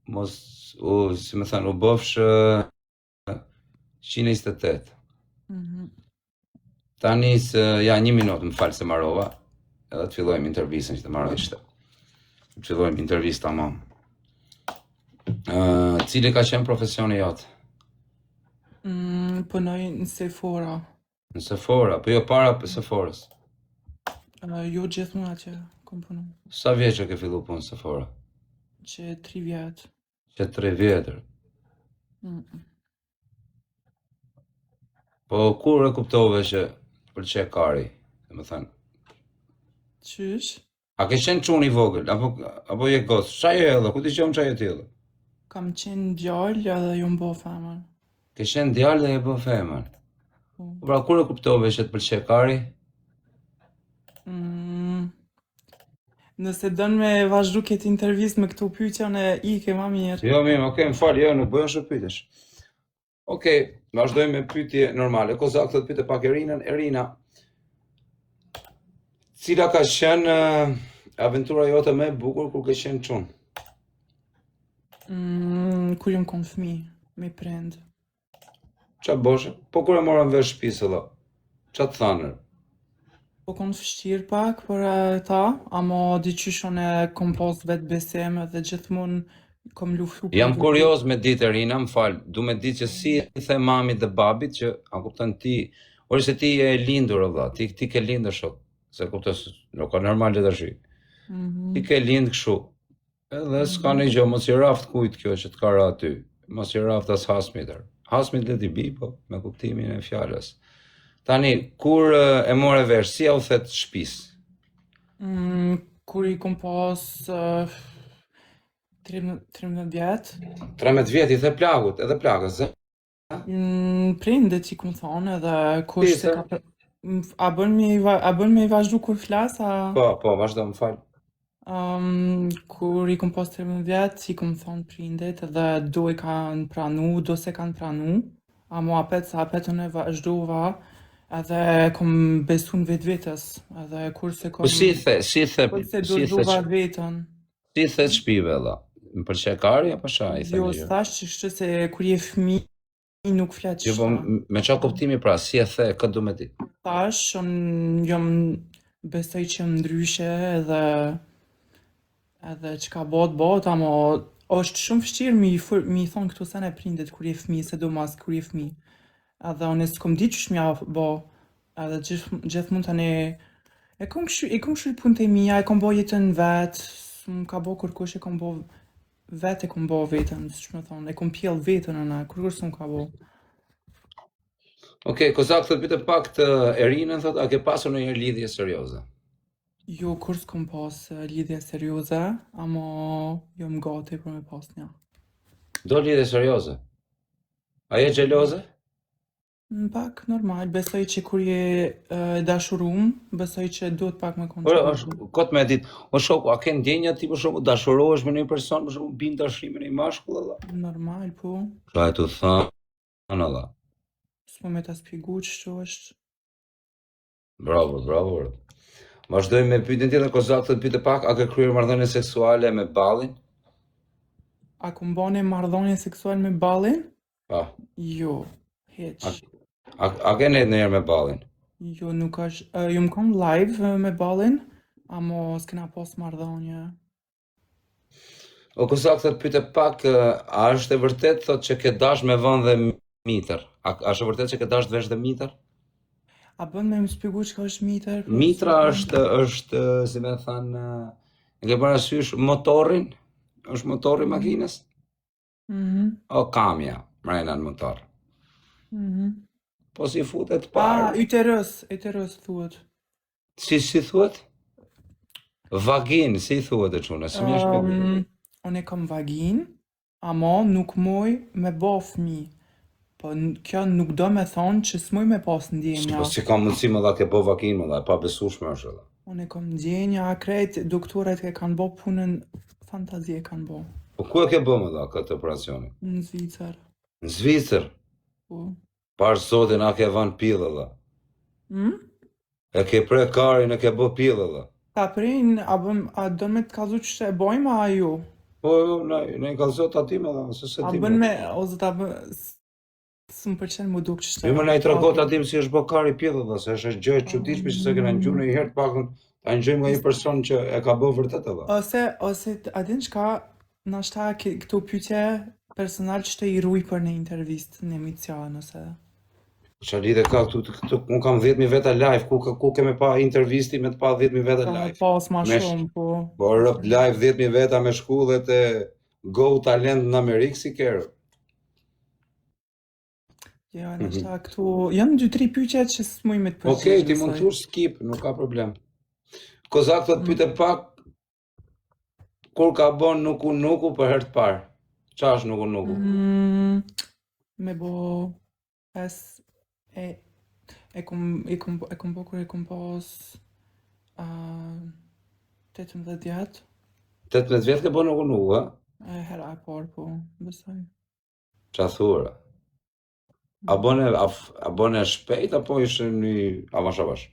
si më thënë, u bëfsh 128. Tani ja 1 minutë, më falë se marrova, edhe të fillojmë intervistën që të marrë ishte. Të fillojmë intervista tamam. Cili ka qenë profesioni jotë? Punoj në Sephora. Në Sephora, po jo para për Sephorës. Jo gjithmonë që kom punu. Sa vjeç që ke fillu punë në Sephora? Që 3 vjet. Që 3 vjetër. Po kur e kuptove që pëlqej kari, domethënë? Qysh? A ke qenë çun i vogël apo je gocë? Çfarë je edhe? Ku ti qenë çaj e tillë? Kam qenë djalë edhe ju mbo femër. Ke qenë djalë dhe je bë femër. Pra kur e kuptove që të pëlqej kari? Nëse dënë me vazhdu këtë intervist me këtu pyetjen e ike ma mirë. Jo, mirë, okay, më fal, jo, nuk bëjmë ashtu pyetjesh. Okej, vazhdojmë me pyetje normale. Kozak thotë pyete pak Erinën. Erina, cila ka qenë aventura jote më e bukur kur ke qenë çun? Kur jam kon fëmijë, me prind. Qa boshe? Po kur e morën vesh shtëpisë valla? Qa të thanër? Po kon vështirë pak për ta, ama diqysh unë kom pas vetë besim edhe gjithmonë kom luftu. Jam kurioz me ditë Erina, më fal, du me ditë që si i the mamit dhe babit që a kupton ti, ori se ti e lindur valla, ti ke lindur shok, se kupton nuk ka normale tash. Ti ke lind kështu. Edhe s'ka një gjë, mos i raft kujt kjo që të ka ra aty. Mos i raft as Hasmitër. Hasmit le t'i bi, po me kuptimin e fjalës. Tani, kur e more vesh, si ja u thet shtëpisë? Kur i kom pas 13 vjet. 13 vjet i the plagut, edhe plagës, ë? Prindet i kom thonë edhe kush se ka... A bën me i vazhdu kur flas, a... Po, vazhdo, më fal. Kur i kom pas 13 vjet, i kom thonë prindet edhe do i kanë pranu, do se kanë pranu, a mu apet unë e vazhduva, edhe kom besu në vetë vetës, edhe kur se kom... Po si the vetën. Si the shpive, dha? Më pëlqej kari, apo sha i the? Jo, thash që shtë se kur je fëmi, nuk flet shumë. Jo, po me qa kuptimi pra, si e the, këtë du me ti? Thash, unë jom besoj që ndryshe edhe që ka bot, ama është shumë vështirë mi thonë këto sene prindet kur je fëmi, se do mas kur je fëmi. Edhe unë s'kom di qësh mja bo, edhe gjithmonë tani e kom shri punë të mija, e kom bo jetën vetë, më ka bo kërkush, e kom bo vetë, e kom bo vetën, që me thonë, e kom pjell vetën në kërkush s'm ka bo. Okej, Kozak thot pyte pak të Erinën, thot, a ke pasur në një lidhje serioze? Jo, kur s'kom pas lidhje serioze, ama jom gati për me pas një. Do lidhje serioze? A je gjeloze? Pak, normal, besoj që kur je dashurum, besoj që duhet pak me kontrol. Kot me dit, o shoku, a ke ndjenja ti për shumë dashurohesh me një person, për shumë bin dashuri me një mashkull, Allah? Normal, po. Pra e të thënë, Allah. S'po me ta spjegu që është. Bravo. Vazhdojmë me pyetjen tjetër, Kozak të pyete pak, a ke kryer marrëdhënie seksuale me ballin? A kom bane marrëdhënie seksuale me ballin? Pa. Jo, heq. A ke nejtë njërë me ballin? Jo, nuk është, ju më kom live me ballin, amo s'kena pas marrëdhënie. O Kozak të pyete pak, a është e vërtet thot që ke dash me vënë dhe mitër? A është e vërtet që ke dash të vesh dhe mitër? A bën me më spjegu që ka është mitër? Mitra është, si me thënë, e ke parasysh motorin? është motori makinës? O kamja, mrejna në motor. Po si futet parë? Yterës thuhet. Si thuhet? Vagin, si thuhet e quna? Unë e kam vagin, ama nuk moj me bo fëmi. Po kjo nuk do me thonë që s'moj me pas ndjenja. Po si kam mundësi më dha ke bo vagin më dha, pa besushme është edhe. Unë e kam ndjenja, krejt doktoret e kanë bo punën, fantazie kanë bo. Po ku e ke bo më dha këtë operacioni? Në Zvicër. Në Zvicër? Po. Parë sotin a ke van pillë dhe. E ke pre karin e ke bo pillë dhe. Ta prejnë, a do me të kazu që e bojmë a ju? Po, në i kalëzot ati me dhe, se se A ti bën me. me, ose ta bën, s'më pëlqen mu duk që Jo, më na i tregot atim si është bokari pjellë dhe, se është gjë e çuditshme që se kena ngju në një herë të pakun, ta ngjojmë nga një person që e ka bërë vërtet edhe. Ose a din çka, nashta këto pyetje personal që të i ruaj për në intervistë, në emisione ose. Qa lidhe ka këtu, unë kam 10.000 veta live, ku keme pa intervisti me të pa 10.000 veta Ka me live. pas ma Me shumë, po. Po rëpt live 10.000 veta me shkullet e Go Talent në Amerikë si kerë. Jo, nashta këtu, janë 2-3 pyetje që s'muj me të përgjigj. Okej, ti mund të thush skip, nuk ka problem. Kozak thot pyete pak, kur ka bon nuku për herë të parë? Qa është nuku? Me bo e kom bo kur e kom pas 18 vjet. 18 vjet ke bon nuku, ha? Hera e parë, po, besoj. Qa thura? A bone shpejt apo ishte një avash avash?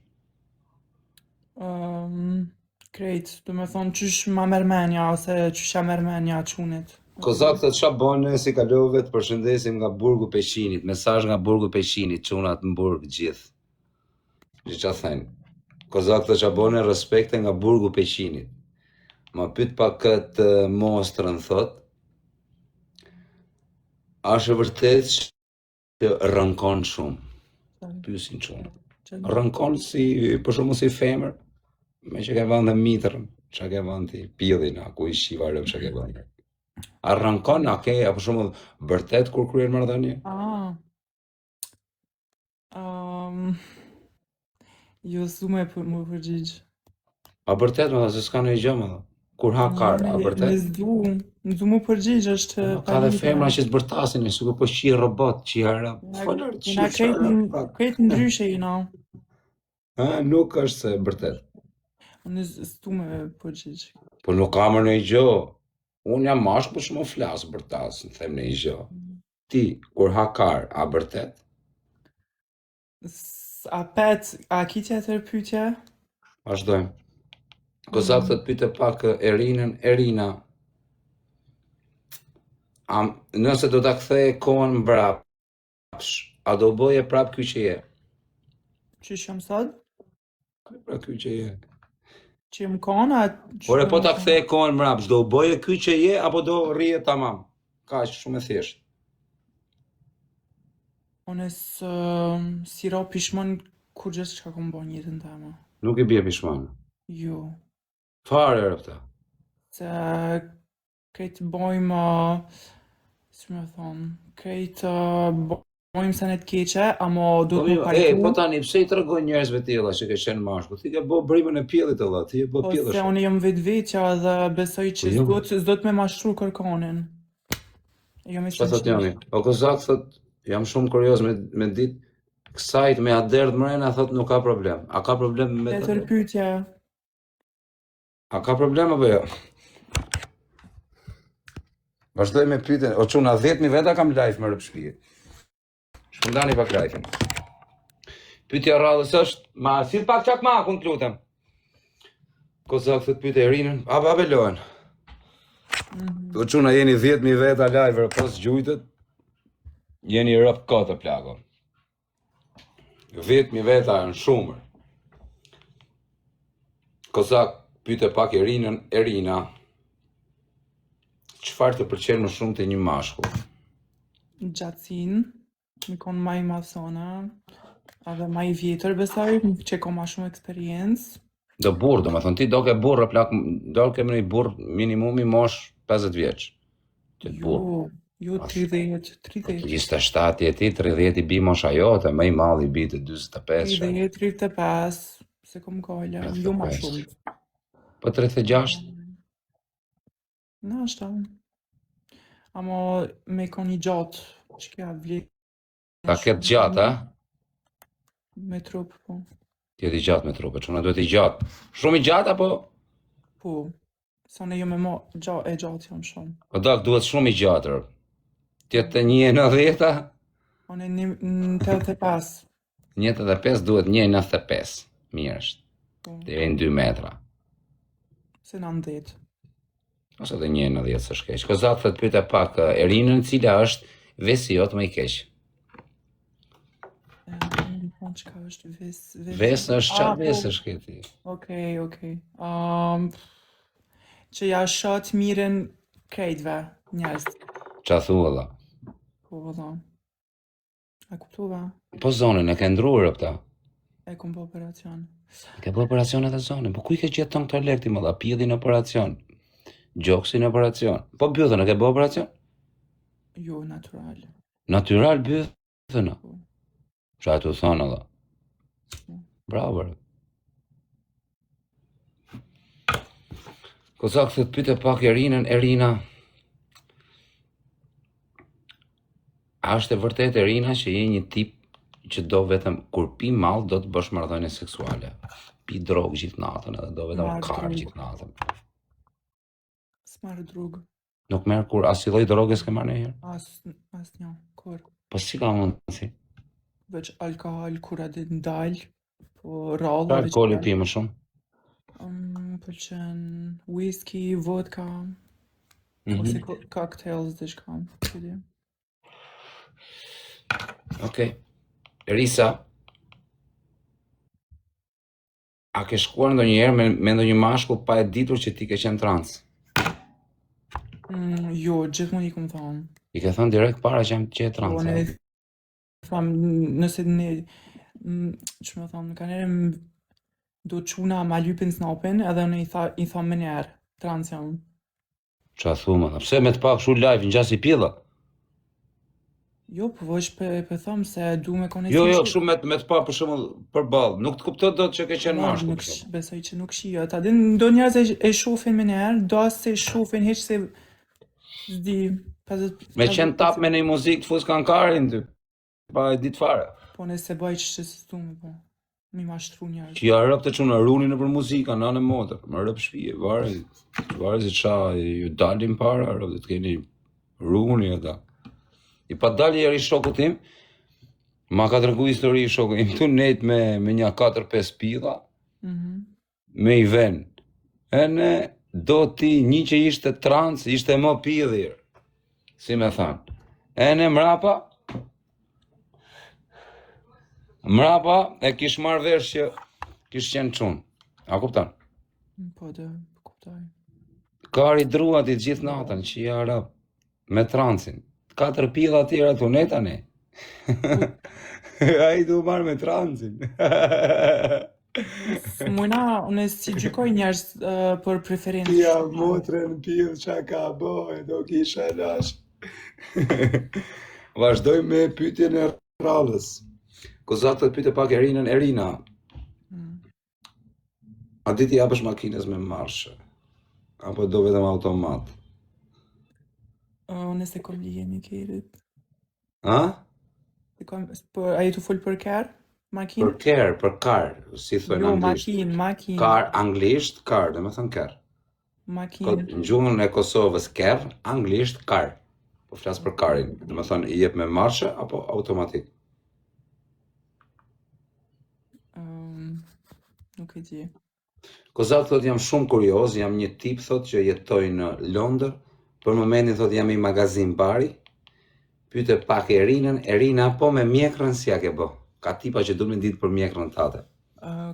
Krejt, do me thonë qysh ma mermenja, ose qysh ja mermenja qunit. Kozak thot qa bone si kalove të përshëndesim nga Burgu Peshinit, mesazh nga Burgu Peshinit, çunat në burg gjithë. Që thënë? Kozak thot qa bone respekte nga Burgu Peshinit. Ma pyet pak këtë mostrën thot. A është vërtet që rënkon shumë? Pyesin çunë. Rënkon si për shembull si femër, me që ke vënë mitrën, çka ke vënë ti, pillin, ku i shiva rëm çka ke vënë. A rënkon, a ke, për shembull, vërtet kur kryen marrëdhënie? Jo, s'du me përgjigj. A vërtet, më dha, se s'ka ndonjë gjë, më dha. Kur ha kar, a vërtet? S'du mu përgjigj, është Ka dhe femra që s'bërtasin, sikur po qi robot, qi hera. Folër, krejt ndryshe jina. Nuk është se vërtet. Unë s'du me përgjigj. Po nuk kam në një gjë. Unë jam mashk, po shumë flasë bërtas, në them në një gjë. Ti, kur ha kar, a vërtet? A ki tjetër pyetje? Vazhdojmë. Kozak thot pyete pak Erina. Nëse do ta kthej kohën mbrapsh, a do bëje prap ky që je? Qysh jam sot? Pra ky që je. Që jem kanë, Ore, po ta kthej kohën mbrapsh, do bëje ky që je apo do rrije tamam? Kaq shumë e thjeshtë. Unë si ro pishmon kur gjithë çka kom bën jetën time. Nuk i bie pishmon. Jo. Fare rëfta. Se krejt bojmë, si me thonë, krejt bojmë se në të keqe, amo do të më paritu. Po tani, pse i tregoj njerëzve tilla që ke qenë mashkull? Ti ke bë brimën e pjellit edhe, ti e bë pjellësh. Po se unë jam vetvetja dhe besoj që s'do të me mashtru kërkonin. Jo me Çfarë thot Jani? O Kozak thot, jam shumë kurioz me ditë kësajt me aderdh mrena thot nuk ka problem. A ka problem me të? Tjetër pyetje. A ka problem apo jo? Vazhdoj me pyetjen. O çuna 10.000 veta kam live më rreth shtëpi. Shpundani pak live-in. Pyetja rradhës është, ma sill pak çakmakun, lutem. Kozak thot pyet Erinën, a babelon. O çuna jeni 10.000 veta live pas gjujtët. Jeni rrap kotë plako. 10.000 veta janë shumë. Kozak pyete pak Erina. Çfarë të pëlqen më shumë te një mashkull? Gjatësin, më konë ma i madhësona, edhe ma i vjetër besoj, që ko ma shumë eksperiencë. Do burr, do me thonë ti do ke burr, do ke më një burr minimumi mosh 50 vjeç. Jo, 30. 27 jeti, 30 i bi mosha jote, më i madh i bi të 45. 30, 35, se kom kolla, jo ma shumë. Po 36? Na, është ta. Amo me koni gjatë, që kja vlet. Ta ketë gjatë, a? Me trup, po. Tjeti gjatë me trup, e çuna duhet i gjatë. Shumë i gjatë, apo? Po, sa ne jo me mo e gjatë janë shumë. Po dak, duhet shumë i gjatë, tjetë të 1,90? One 1,85. 1,85 duhet 1,95. Mirë është. Deri në 2 metra. Se 90. Ose dhe 1 në 10 së shkeq. Kozat thot pyeta pak Erinën, cila është vesi jot më i keq? Çka është Vesë është çfarë vesë është këti? Okej. Që ja shoh mirën krejtve njerëz. Qa thua dha? Po valla. A kuptova? Po zonën e ke ndruar këta? E kom po operacion. Ke bërë operacion edhe zonën? Po ku i ke gjetë ton këto lekti më dha? Pjedhin operacion, gjoksin operacion. Po bythën e ke bërë operacion? Jo, natural. Natyral bythën? Po. Qa tu thonë edhe? Bravo. Kozak thot pyte pak Erinën, Erina. A është e vërtet Erina që je një tip që do vetëm kur pi mall do të bësh marrëdhënie seksuale? Pi drogë gjithë natën edhe do vetëm kar gjithë natën. S'marr drogë. Nuk merr kur asnjë lloj droge s'ke marrë ndonjëherë? Asnjë, kur. Po si ka mundsi? Veç alkohol kur a dhe ndal, po rrallë. Çfarë alkooli pi më shumë? Pëlqen whisky, vodka, ose cocktails diçka. Okej. Risa, a ke shkuar ndonjëherë me ndonjë mashkull pa e ditur që ti ke qenë trans? Jo, gjithmonë i kom thonë. I ke thënë direkt para që jam që e trans? Po, ne tham, nëse ne, që më thonë, ka njerë do quna ma lypin snapin, edhe unë i tham më njerë, trans jam. Qa thumë, pse me të pak shu live në gjasi pilla? Jo, po vësh për thëmë se du me kone Jo, kështu me të pa për shumë për balë, nuk të kuptët do të që ke qenë mashkull. Besoj që nuk shio, ta din do njerëz e shofin me njerë, do se shofin heq se zdi... Me qenë tap me nej muzikë të fus kankarin ty, pa e ditë fare. Po nëse bëj që se stu me po, mi mashtru njerëz. Që ja rëp të qunë runi në për muzika, në anë motër, më rëp shpije, varë si qa, ju dalin para, rëp të keni runi e ta. I pa dalje jeri shoku tim, ma ka tërgu histori shoku im, tu net me një 4-5 pilla, me i ven. E ne, do ti një që ishte trans, ishte më pidhir, si me thanë. E ne mrapa e kish marrë vesh që kish qenë qunë. A kuptan? Po dhe, kuptaj. Kari druat i gjithë natën, që ja rap, me transin. 4 pilla tjera të neta ne. A i du marrë me transin. Mujna, unë si gjykoj njerëz për preferencë. Ja, motrën pillë që ka boj, do kisha lash. Vazhdoj me pyetjen e radhës. Kozak të pyete pak Erinën, Erina. A di ti japësh makinës me marshe? Apo do vetëm automat? Unë se kom lije një kerit. A? A i të full për kërë? Makinë? Për kërë, për karë, si thënë anglisht. Jo, makinë. Karë, anglisht, karë, dhe me thënë kërë. Makinë. Në gjuhën e Kosovës kërë, anglisht, karë. Po flasë për karin, dhe me thënë i jep me marshe, apo automatik? Nuk e di. Kozak thot jam shumë kurioz, jam një tip thot që jetoj në Londër, për momentin thot jam i magazin bari, pyete pak Erinën, Erina po me mjekrën si ja ke bë? Ka tipa që du me ditë për mjekrën tate.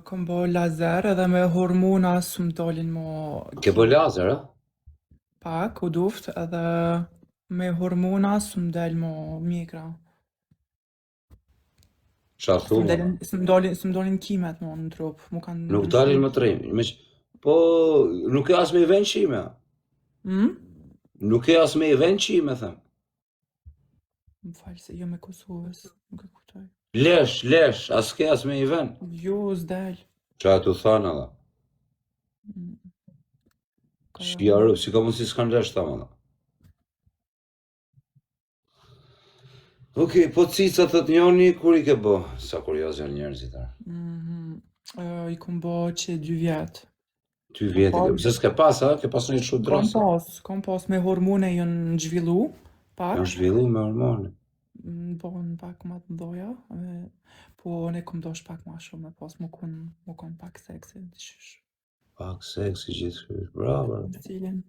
Kom bë lazer edhe me hormona së më dalin mo... Ke bë lazer, a? Pak, u duft, edhe me hormona së më dalin mo mjekra. Qa thumë? Së më dalin kimet mo në trup. Nuk dalin më trim. Po, nuk e as me i ven qime, a? Nuk e as me i ven qime, them. Më falë se jo me Kosovës, nuk e kuptoj. Lesh, as ke as me i ven? Jo, s'del. Qa tu thana, da? Shjarë, si ka mundë si s'kan resh ta, ma da? Okej, po cica të të njoni, kur i ke bo? Sa kurioz janë njerëzit, I kom bo që 2 vjetë. 2 vjetë, se s'ke pas, a? Ke pas një shumë drasa? Kom pas, me hormone jënë zhvillu, pak. Janë zhvillu me hormone? Po, në pak ma të mdoja, po ne kom dosh pak ma shumë, me pas më kon pak seksi, të shysh. Pak seksi gjithë shkysh, bravo. Cilin?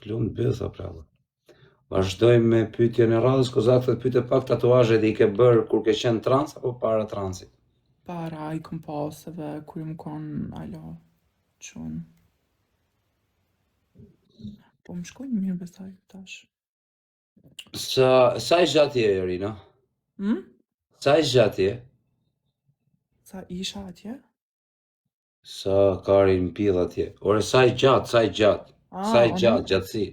Lum bëtha prapa. Vazhdojmë me pyetjen e radhës, Kozak thotë pyete pak tatuazhet i ke bërë kur ke qenë trans apo para transit? Para i kom paseve kur më konë alo qënë. Po më shkojnë mirë besaj tash. Sa i gjatë je, Irina? Sa i gjatë je? Sa isha atje? Sa karin pill atje? Ore, sa i gjatë? Sa i gjatë, gjatësi?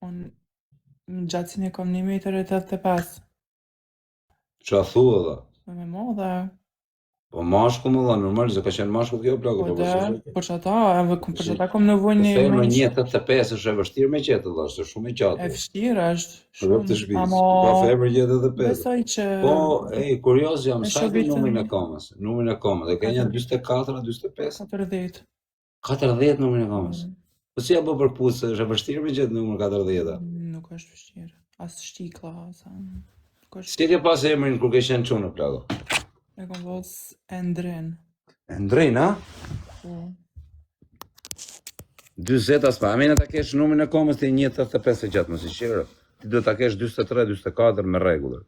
Unë gjatësin e kom 1,85 m. Qa thua dha? Me modhe. Po mashkull më dha, normal, se ka qenë mashkull kjo plako. Po që ata, për që ata kom nevojnë një... Femra 1,85 është e vështirë me qetë, dha, është shumë e gjatë. E vështirë është, shumë, ka femër 1,85. Besoj që... Po, kurios jam, sa e numrin e kamës? Numrin e kamës, e ke një 24, 25? 40. 40 numrin e kamës? Po si ja bë për pusë, është e vështirë me gjetë numër 40? Nuk është vështirë, asë shtikla, Si ke pas emrin kur ke qenë qunë, plako? E kom vos Endrin. Endrin, a? Po. 20 aspa, amena ta kesh numrin e komës të 1,85 e gjatë, mësi qërë. Ti do ta kesh 23, 24 me regullër.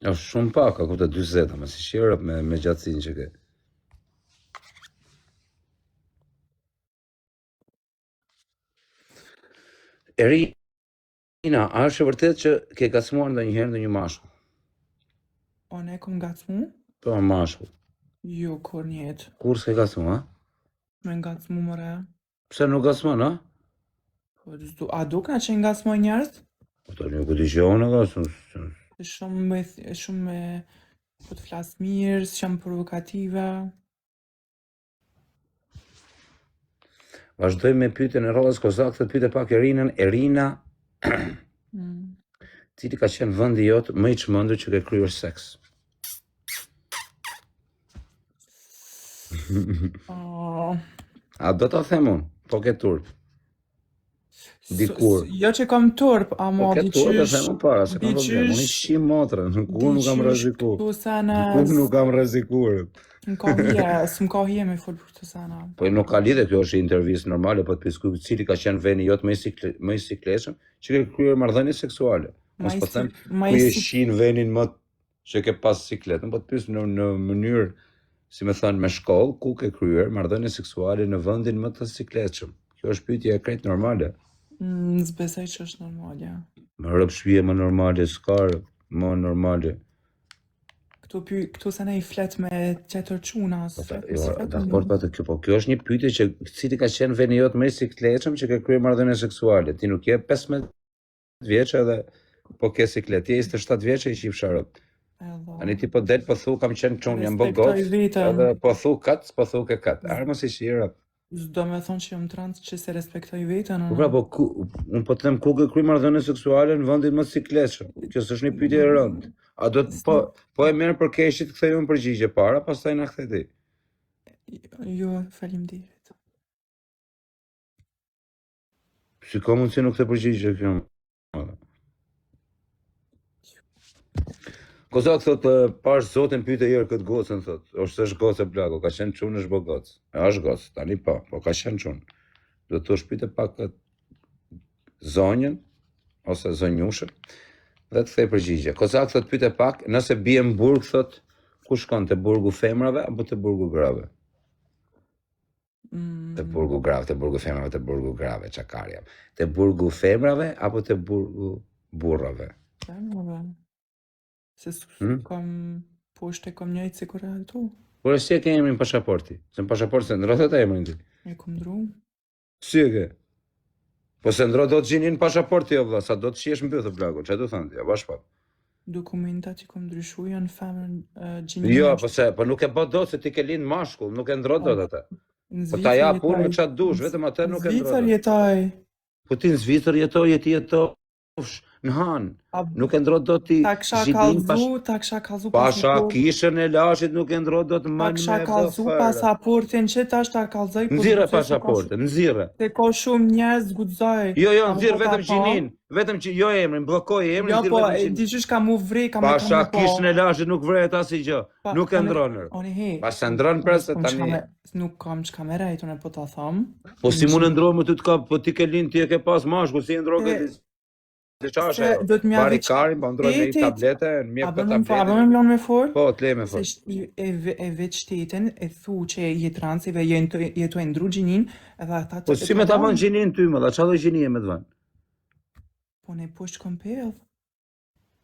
është shumë pak, a kupta 20, mësi qërë me gjatësin që ke. Irina, a është e vërtet që ke gacmuar ndonjëherë ndonjë mashkull? Unë e kom gacmu? Po, mashkull. Jo, kur njetë. Kur s'ke gacmu, a? Me ngacmu mëre. Pse nuk gacmon, a? Po, a duke që ngacmoj njerës? Po, të një këtë gjohë gacmu. Shumë po të flasë mirë, shumë provokative. Vazhdojmë me pyetjen e radhës, Kozak të pyete pak Irinën. Irina, cili ka qenë vendi jot më i çmendur që ke kryer seks? A do ta them unë? Po ke turp. Dikur. Jo që kam turp, ama diqysh... Po ke turp e them unë para, se kam problem. Unë i shqim motrën, unë nuk kam rreziku. Unë nuk kam rrezikuar. S'm ka hije me fol për këtë sana. Po nuk ka lidhje, kjo është intervistë normale, po të pyes cili ka qenë vendi jot më i sikletshëm që ke kryer marrëdhënie seksuale. Mos po them ku je shin vendin më që ke pas sikletën, po të pyes në mënyrë, si më thënë, me shkollë, ku ke kryer marrëdhënie seksuale në vendin më të sikletshëm. Kjo është pyetje e krejt normale. S'besoj që është normale. Më rëp shpije më normale, s'ka më normale. Këtu se ne i flet me qetër quna. Dakor, po kjo është një pyetje që cili ka qenë vendi jot më i sikletshëm që ke kryer marrëdhënie seksuale. Ti nuk je 15 vjeç edhe po ke siklet. Ti je 27 vjeç e i qif sharop. Ani ti po del po thu kam qenë çun, jam bë gocë. Edhe po thu kat, po thu ke kat. Armos i shira. Do me thonë që jam trans që se respektoj vetën. Po pra, unë po të them ku ke kryer marrëdhënie seksuale në vendin më sikletshëm. Kjo s'është një pyetje e rëndë. A do të po e merr për keqit të kthej unë përgjigje para, pastaj na kthe ti. Jo, faleminderit. Si ka mundsi nuk të përgjigje kjo? Kozak thot, pash zotin pyete herë këtë gocën, thot, është gocë plako, ka qenë çun është bë gocë. Është gocë, tani po ka qenë çun. Do të shpite pak zonjën ose zonjushën dhe të kthej përgjigje. Kozak thot pyete pak, nëse bie në burg, thot, ku shkon, te burgu femrave apo te burgu grave? Te burgu grave, te burgu femrave, te burgu grave, çakarja. Te burgu femrave apo te burgu burrave? Femrave. Se kam poshtë e kam njëjtë si kur e tu. Por si e ke emrin pasaporti? Se në pasaporti se ndrohet emrin ti? E kom ndru. Si e ke? Po se ndro do të gjinin pasaporti o vlla, sa do të qiesh mbythë plako, që du thënë ti, ja bash pak. Dokumentat që kom ndryshu janë femër gjinin. Jo, po nuk e bë dot se ti ke lind mashkull, nuk e ndro dot atë. Po ta jap unë me çat dush, vetëm atë nuk e ndro. Zvicër jetoj. Po ti në Zvicër jetoj, ti jetosh në han. A Nuk e ndro do ti ta kisha zhidin kallzu pasha pasaportin. kishën e lashit nuk e ndro do të Ta mën kisha me kallzu bëfër. pasaportin që tash ta kallzoj po Nxirre duket se ka pasaportën, nxirre. Se ka shumë njerëz guxoj. Jo, Kam nxirr po ta vetëm pa. gjinin, vetëm që jo emrin, bllokoj emrin, Jo, nxirr po, vetëm gjinin. di qysh ka mu vrej, ka me Pasha kam me kishën e po. lashit nuk vret asgjë, nuk e ndronër. Oni he. Pas e ndron pra se tani. Nuk kam çka me rejtun e po ta thom. Po si mund e ndromë ty të ka, po ti ke lind ti e ke pas mashku, si e ndroke ti? Se çfarë? Do të mja veç Barikarin, po ndroj me shtetit. tablete, në mjek A për bëm tablete. me mlon me fol? Po, të le me Se fol. e veç shtetin, e thu që je transive, jetu e ndru gjinin, edhe ata Po si me ta vën gjinin ty më, çfarë do gjini e me të vën? Po ne poshtë kom pedh.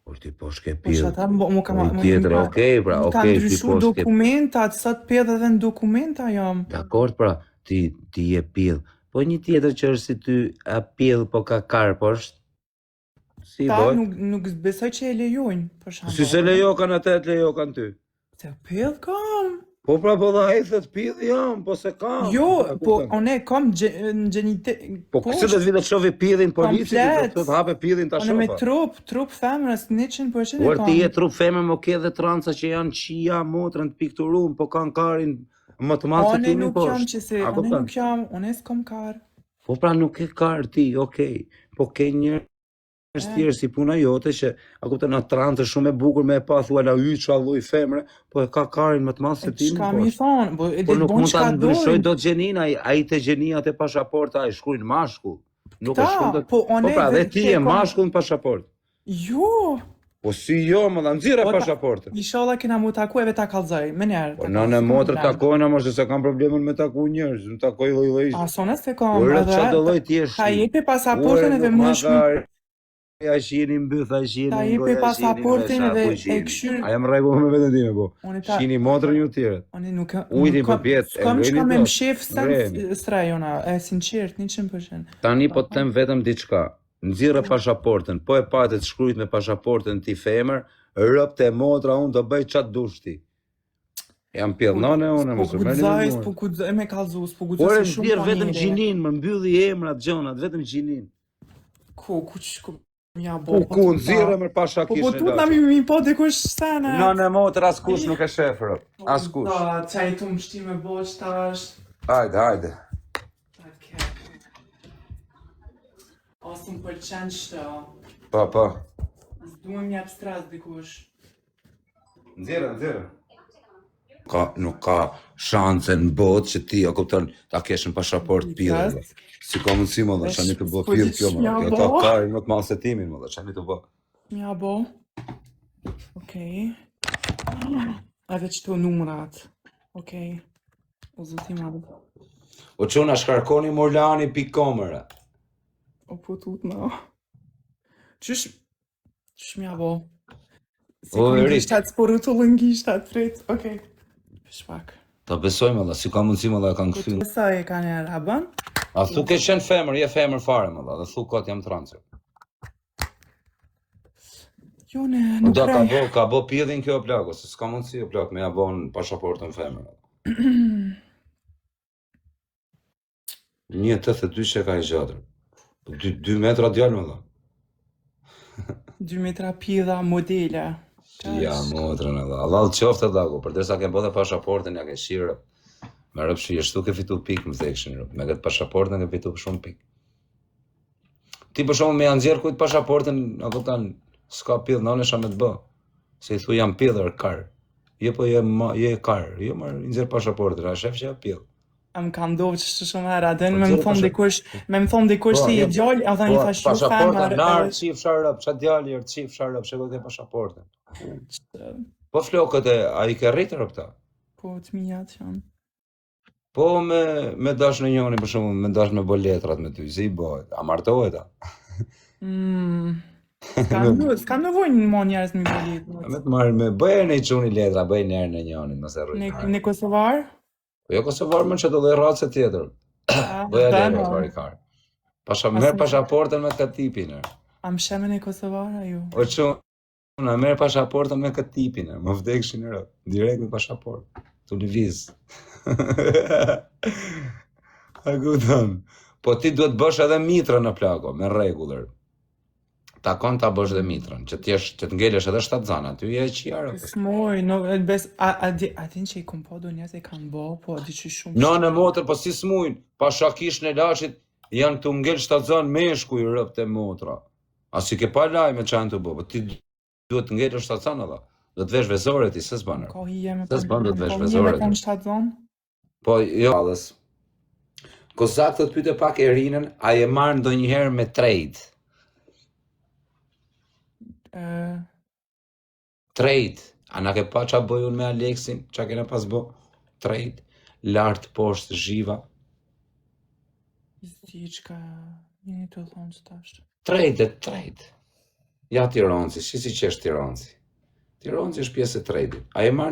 Po ti po shke Po pil. shata mu ka Po tjetër, okej, pra, Ka okej, ti ndryshu po shke. dokumentat, sot pedh edhe në dokumenta jam. Dakord, pra, ti je pill. Po një tjetër që është si ty, a pill po ka kar poshtë? Si Ta boj? nuk besoj që e lejojnë, për shembull. Si se lejo kanë atë, të lejo kanë ty. Se pedh kam. Po pra, po dha e thët pill jam, po se kam. Jo, po kupton? one kam gjenite. Po kësë do të vitë të shofi pillin policit, Komplet. do të hape pillin ta One me shofa. trup femrës 100% e Por ti kam. je trup femër, më ke dhe tranca që janë qia, motrën të pikturum, po kanë karin më të madh se One ti mi nuk jam poshtë. që se, A one kupton? nuk jam, one s'kom kar. Po pra nuk ke kar ti, okej. Po ke njerëz tjerë si puna jote që a kupton atë trancë shumë e bukur me e pa thua la qa lloj femre, po e ka karin më të madh se ti mi Çka mi poshtë. thon, po e Po ditë nuk bon mund ta çka ndryshoj dojnë. dot gjenin, ai te gjenia te pasaporta ai shkruajnë mashkull. Nuk e Ta, shkruan dot. po one Po pra, dhe vetë ti që je kom- mashkull në pasaport. Jo, Po si jo, më dha nxirre Po ta- pasaportën. inshallah kena mu taku e vetë ta kallzoj, më njerë. Po në motër takojnë, ama se kam problemin me taku njerëz, më takoj lloj-lloj. A sone se Po kam, rreth çdo lloj ti je. ta jepi pasaportin edhe më shmë. Ja shihni mbyth, ai shihni. Ta jepi pasaportin edhe e këshyr. A jam rregull me veten time po. Unë ta, Shihni motrën ju tjerë. unë nuk Ujti për pjetë, S'kam e çka ngreni me dot, mshef ngreni. strajona, e sinqert 100%. Tani po të them vetëm diçka. Nxirre pasaportën, po e patë të shkruajt me pasaportën ti femër, rropt e motra unë do bëj çat dush ti. Jam pjellnone unë, mos më merrni. Po guxoj me kallzu, po Por guxoj e se shumë nxjerr vetëm panire. gjinin, më mbylli emrat, gjonat, vetëm gjinin. Ku mja bo. Ku nxirre me pasha Po kishën. tut na mi po dikush sana. Në motër askush nuk e shef rrot. Askush. Çaj tu mshti me bosh tash. Hajde. Okej. Osëm pëlqen shto. Po. S'duhem një abstras dikush. Nxjerre. Nuk ka shanse në botë që ti, a kupton, ta kesh në pasaport pillë. Si ka mundësi më dhe, çani të bë pillë kjo më. Kjo ka karin më të madh se timin më dhe, çani të bë. Mja bo. Okej. A veç të numrat. Okej. O zoti madh. O çuna shkarkoni morlani.com-ra. O po tut na. Qysh mja bo? O, Lëngishtat, sporutu lëngishtat, frit. Okej. Shpak. Ta besojmë edhe, si ka mundësi më dhe kanë kthyr. Sa e kanë arabën? A thu ke qenë femër, je femër fare më dhe thu kot jam transfer. Jo, nuk Do prej. ka bo pillin kjo plako, se s'ka mundësi o plak me ja bon pasaportën femër. 1.82 që ka i gjatër. 2 metra djallë më dhe. 2 metra pidha modele. Ja, motrën edhe. Allah të qoftë e dago, për derisa ke bodhe pasaportën, ja ke shirë. Me rëpshi, shtu ke fitu pikë më thekshin, me këtë pasaportën ke fitu shumë pikë. Ti për shumë me janë zjerë kujtë pasaportën, a kuptan, s'ka pidhë, në nesha me të bë. Se i thu jam pidhër, kar. Je po je kar, jo marë nxjerr pasaportën, a shef që ja pidhë. Am ka ndovë që shumë herë, adhen Po, me më zero thonë dikush si i gjallë, a dhe një thash shumë pasaportën, femër. larë, qif sharëp, qa djallir, qif sharëp, sheko ke pasaportën. Po flokët e, a i ke rritër o këta? Po të mijat janë. Po me dash në njoni, për shumë, me dash me bo letrat me ty, si i bëhet, a martohet a? S'ka nevojnë në mo njerës me bëllit. Me të marrë, me bëjë në i quni letra, bëjë njerë në njoni, mëse rrujtë. Në Kosovar? Po jo Kosovar më që të dhe ratës e tjetër, bëjë letra të varikar. Merë pasaportën me këtë tipin, Am shemen e Kosovar, a ju? O quna, merë pasaportën me këtë tipin, më vdekshin e rëtë, direkt me pasaport, të lëviz. A kupton. Po ti duhet bësh edhe mitra në plako, me rregullër. takon ta bësh dhe mitrën, që të ngelesh edhe 7 zana, ty je qiara. S'moj, no, a din që i kom po do njerëz e kanë bo, po a di që shumë No në motër, po si s'mujnë, pa shakish në lashit, janë të ngel 7 zanë meshku i rëp të motra. A si ke pa lajme që janë të bo, po ti duhet të ngelesh 7 zanë edhe. Do të vesh vezore ti, se s'banë. Se s'banë do të vesh vezore. Kanë 7 zonë? Po, jo, adhës. Kozak të pyte pak Erinën, a je marrë ndonjëherë me trade? Trade. A na ke pa qa bëj unë me Aleksin? Qa kena pas bë? Trade. Lartë poshtë zhiva. Si qka një të thonë që tash. Trade. Ja Tiranci, si që është Tiranci? Tiranci është pjesë e trade. A je marrë